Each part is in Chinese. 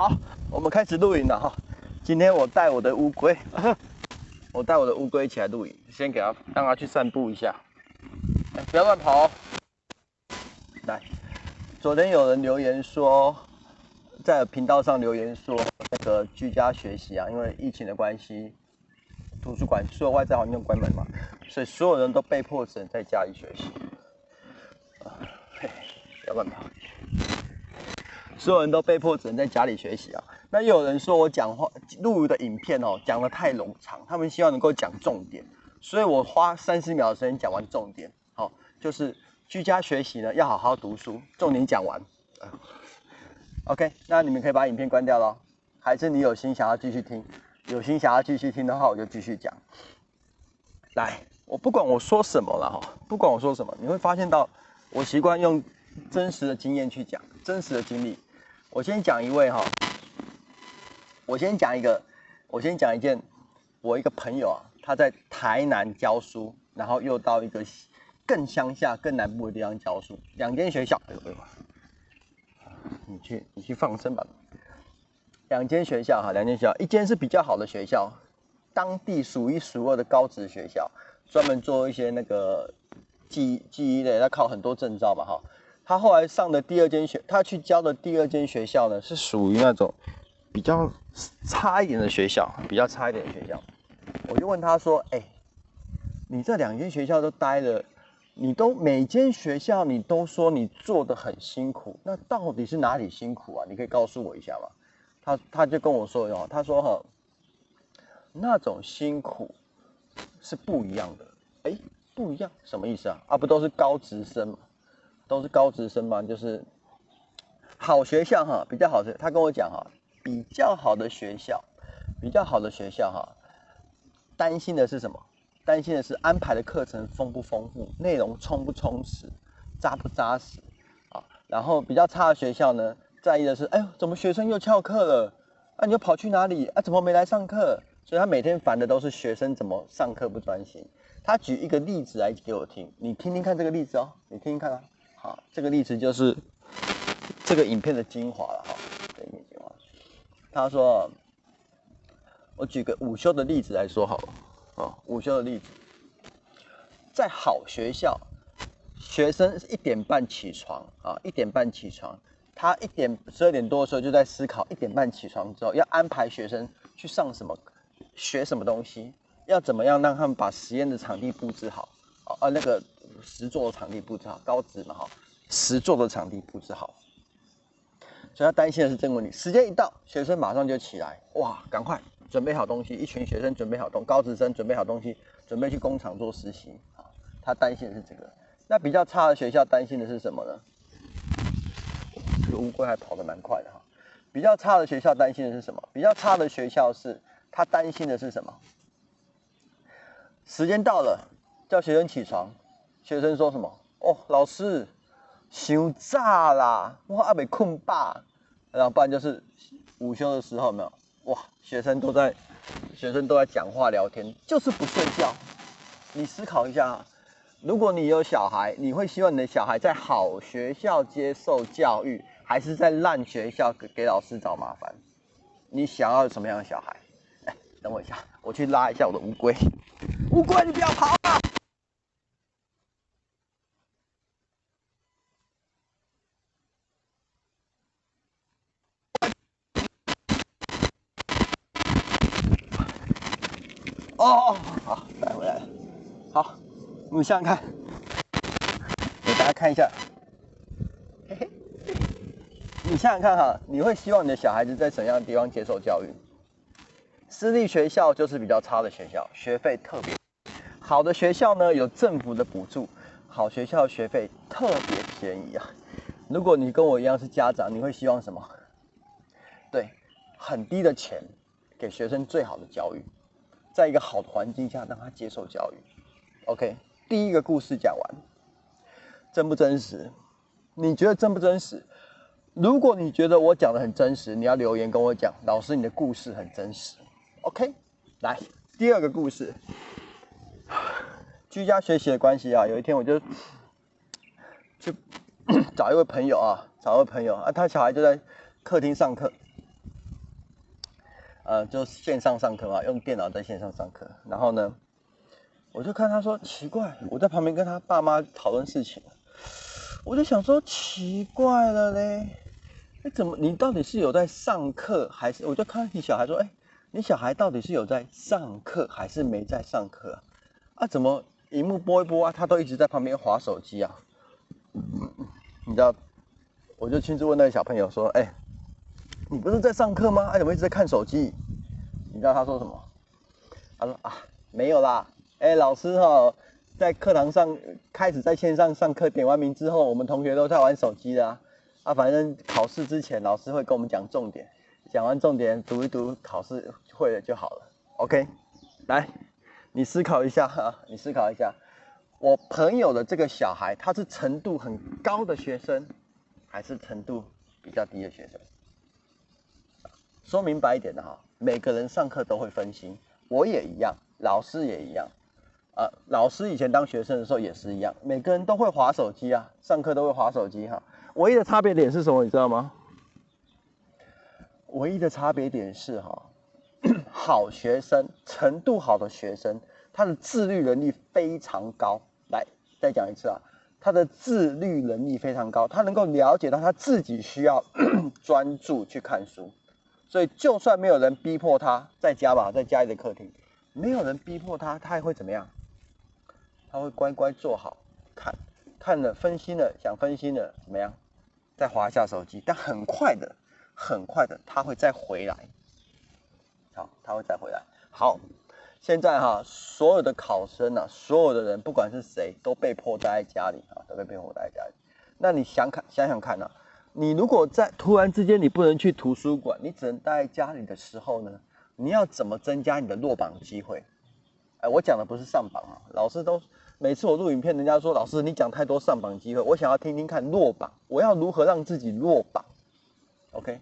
好，我们开始录影了哈。今天我带我的乌龟，我带我的乌龟一起来录影，先让它去散步一下。不要乱跑哦。来，昨天有人留言说，在频道上留言说，那个居家学习啊，因为疫情的关系，图书馆所有外在环境关门嘛，所以所有人都被迫只能在家里学习。不要乱跑。所有人都被迫只能在家里学习啊。那又有人说我讲话录的影片哦讲得太冗长，他们希望能够讲重点，所以我花30秒的时间讲完重点。好，就是居家学习呢要好好读书，重点讲完。OK， 那你们可以把影片关掉咯，还是你有心想要继续听？有心想要继续听的话，我就继续讲。来，我不管我说什么了哈，不管我说什么，你会发现到我习惯用真实的经验去讲，真实的经历。我先讲一位哈，我先讲一件，我一个朋友啊，他在台南教书，然后又到一个更乡下、更南部的地方教书，2间学校，你去放生吧。2间学校哈，2间学校，一间是比较好的学校，当地数1数2的高职学校，专门做一些那个记忆类，他考很多证照嘛哈。他后来上的第2间他去教的第2间学校呢，是属于那种比较差一点的学校，我就问他说：“你这2间学校都待了，你都每间学校你都说你做得很辛苦，那到底是哪里辛苦啊？你可以告诉我一下吗？”他就跟我说哟，他说哈，那种辛苦是不一样的。不一样什么意思啊？不都是高职生吗？都是高职生嘛，就是好学校哈，比较好的。他跟我讲哈，比较好的学校哈，担心的是什么？担心的是安排的课程丰不丰富，内容充不充实，扎不扎实啊。然后比较差的学校呢，在意的是，怎么学生又翘课了？你又跑去哪里？怎么没来上课？所以他每天烦的都是学生怎么上课不专心。他举一个例子来给我听，你听听看这个例子哦，你听听看啊。好，这个例子就是这个影片的精华了哈。他说，我举个午休的例子来说好了。午休的例子，在好学校，学生1点半起床啊，1点半起床，他12点多的时候就在思考，1点半起床之后要安排学生去上什么，学什么东西，要怎么样让他们把实验的场地布置好，那个实作的场地布置好，高职嘛哈，实作的场地布置好。所以他担心的是这个问题。时间一到，学生马上就起来，哇，赶快准备好东西，一群学生准备好高职生准备好东西，准备去工厂做实习。他担心的是这个。那比较差的学校担心的是什么呢？这个乌龟还跑得蛮快的哈。比较差的学校担心的是什么？比较差的学校是他担心的是什么？时间到了，叫学生起床，学生说什么？老师，伤早啦，我还没困饱。然后不然就是午休的时候，有没有？哇，学生都在讲话聊天，就是不睡觉。你思考一下，如果你有小孩，你会希望你的小孩在好学校接受教育，还是在烂学校给老师找麻烦？你想要什么样的小孩？等我一下，我去拉一下我的乌龟。乌龟，你不要跑啊！好，带回来了。好，我们想想看，给大家看一下。你想想看哈，你会希望你的小孩子在什么样的地方接受教育？私立学校就是比较差的学校，学费特别。好的学校呢，有政府的补助，好学校的学费特别便宜啊。如果你跟我一样是家长，你会希望什么？对，很低的钱给学生最好的教育，在一个好的环境下让他接受教育。OK， 第一个故事讲完，真不真实？你觉得真不真实？如果你觉得我讲的很真实，你要留言跟我讲，老师你的故事很真实。OK， 来第2个故事，居家学习的关系啊，有一天我就去找一位朋友啊，他小孩就在客厅上课，就线上上课嘛，用电脑在线上上课。然后呢，我就看他说奇怪，我在旁边跟他爸妈讨论事情，我就想说奇怪了嘞，你到底是有在上课还是？我就看你小孩说，你小孩到底是有在上课还是没在上课啊？啊，怎么荧幕播一播啊，他都一直在旁边滑手机啊？你知道，我就亲自问那个小朋友说，你不是在上课吗？怎么一直在看手机？你知道他说什么？他说没有啦，老师在课堂上开始在线上上课，点完名之后，我们同学都在玩手机的反正考试之前老师会跟我们讲重点，讲完重点读一读，考试会了就好了。OK， 来，你思考一下你思考一下，我朋友的这个小孩，他是程度很高的学生，还是程度比较低的学生？说明白一点的每个人上课都会分心，我也一样，老师也一样。老师以前当学生的时候也是一样，每个人都会滑手机上课都会滑手机唯一的差别点是什么？你知道吗？唯一的差别点是好学生，程度好的学生，他的自律能力非常高。来，再讲一次他的自律能力非常高，他能够了解到他自己需要专注去看书，所以就算没有人逼迫他，在家里的客厅，没有人逼迫他，他还会怎么样？他会乖乖坐好，看了分心了，想分心了怎么样？再滑一下手机，但很快的他会再回来。他会再回来。好，现在所有的考生所有的人不管是谁都被迫待在家里都被迫待在家里。那你想想看你如果在突然之间你不能去图书馆，你只能待在家里的时候呢，你要怎么增加你的落榜机会？我讲的不是上榜老师都每次我录影片，人家说老师你讲太多上榜机会，我想要听听看落榜，我要如何让自己落榜 ？OK，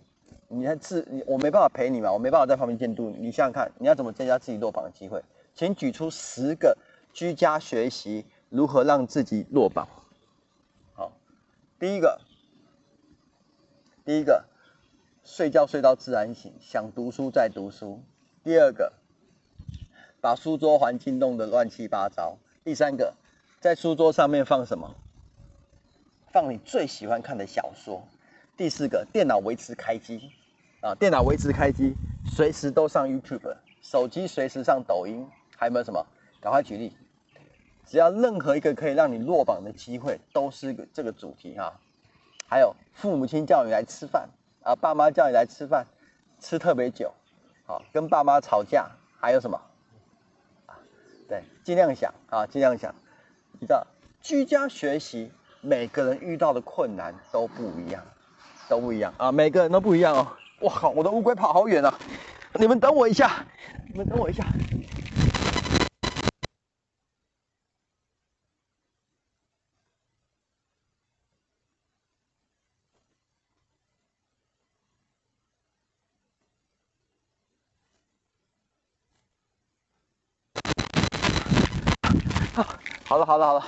我没办法陪你嘛，我没办法在旁边监督你。你想想看，你要怎么增加自己落榜的机会？请举出10个居家学习如何让自己落榜。好，第一个，睡觉睡到自然醒，想读书再读书。第二个，把书桌环境弄得乱七八糟。第三个，在书桌上面放什么？放你最喜欢看的小说。第四个，电脑维持开机电脑维持开机，随时都上 YouTube， 手机随时上抖音。还有没有什么？赶快举例。只要任何一个可以让你落榜的机会，都是这个主题还有父母亲叫你来吃饭爸妈叫你来吃饭，吃特别久跟爸妈吵架。还有什么？对，尽量想尽量想。你知道，居家学习每个人遇到的困难都不一样，每个人都不一样哇靠，我的乌龟跑好远你们等我一下，好了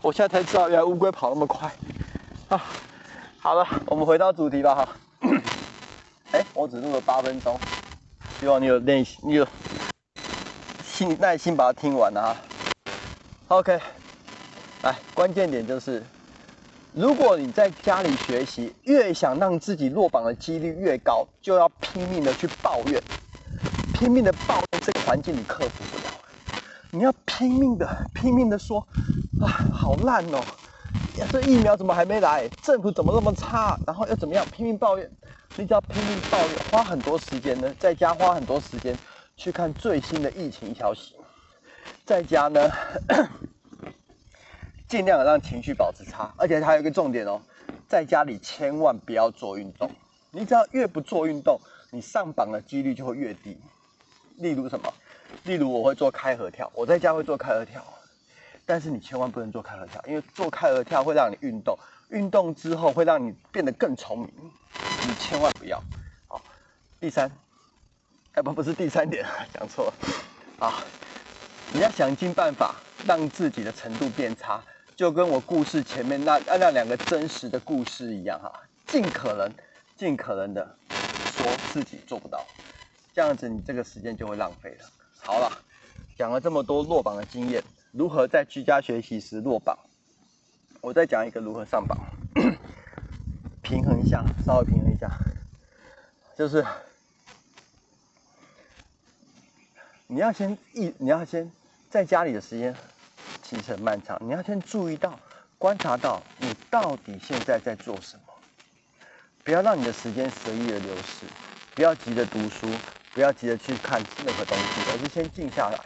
我现在才知道原来乌龟跑那么快好了，我们回到主题吧我只录了8分钟，希望你有耐心把它听完OK， 来，关键点就是，如果你在家里学习，越想让自己落榜的几率越高，就要拼命的去抱怨，这个环境你克服不了，你要拼命的说好烂这疫苗怎么还没来？政府怎么那么差？然后要怎么样？拼命抱怨，你只要拼命抱怨，花很多时间呢，在家花很多时间去看最新的疫情消息，在家呢尽量让情绪保持差，而且还有一个重点在家里千万不要做运动，你只要越不做运动，你上榜的几率就会越低。例如什么？例如我会做开合跳，我在家会做开合跳。但是你千万不能做开合跳，因为做开合跳会让你运动，运动之后会让你变得更聪明，你千万不要。第三，不是第3点，讲错了你要想尽办法让自己的程度变差，就跟我故事前面那2个真实的故事一样尽可能的说自己做不到，这样子你这个时间就会浪费了。好了，讲了这么多落榜的经验，如何在居家学习时落榜，我再讲一个如何上榜，平衡一下，稍微平衡一下，就是你要先在家里的时间其实很漫长，你要先注意到、观察到你到底现在在做什么，不要让你的时间随意的流逝，不要急着读书，不要急着去看任何东西，而是先静下来，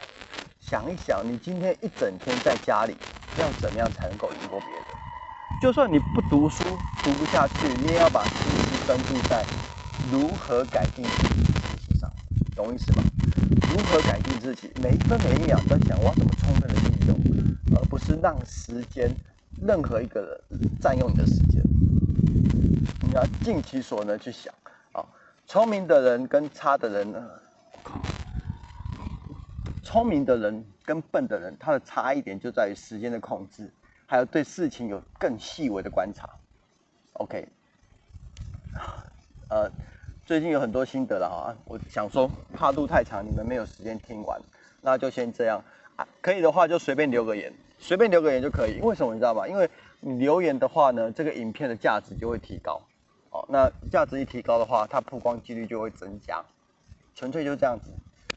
想一想你今天一整天在家里要怎么样才能够赢过别人。就算你不读书，读不下去，你也要把心思专注在如何改进自己的学习上，懂意思吗？如何改进自己，每一分每一秒都在想我要怎么充分的利用，而不是让时间任何一个人占用你的时间。你要尽其所能去想啊，聪明的人跟差的人呢，聪明的人跟笨的人，他的差异点就在于时间的控制，还有对事情有更细微的观察。OK， 最近有很多心得了哈，我想说怕录太长，你们没有时间听完，那就先这样啊。可以的话就随便留个言，随便留个言就可以。为什么你知道吗？因为你留言的话呢，这个影片的价值就会提高。哦，那价值一提高的话，它曝光几率就会增加，纯粹就是这样子。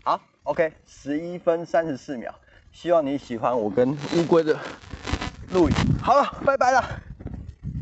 好 ，OK， 11分34秒，希望你喜欢我跟乌龟的录影。好了，拜拜了。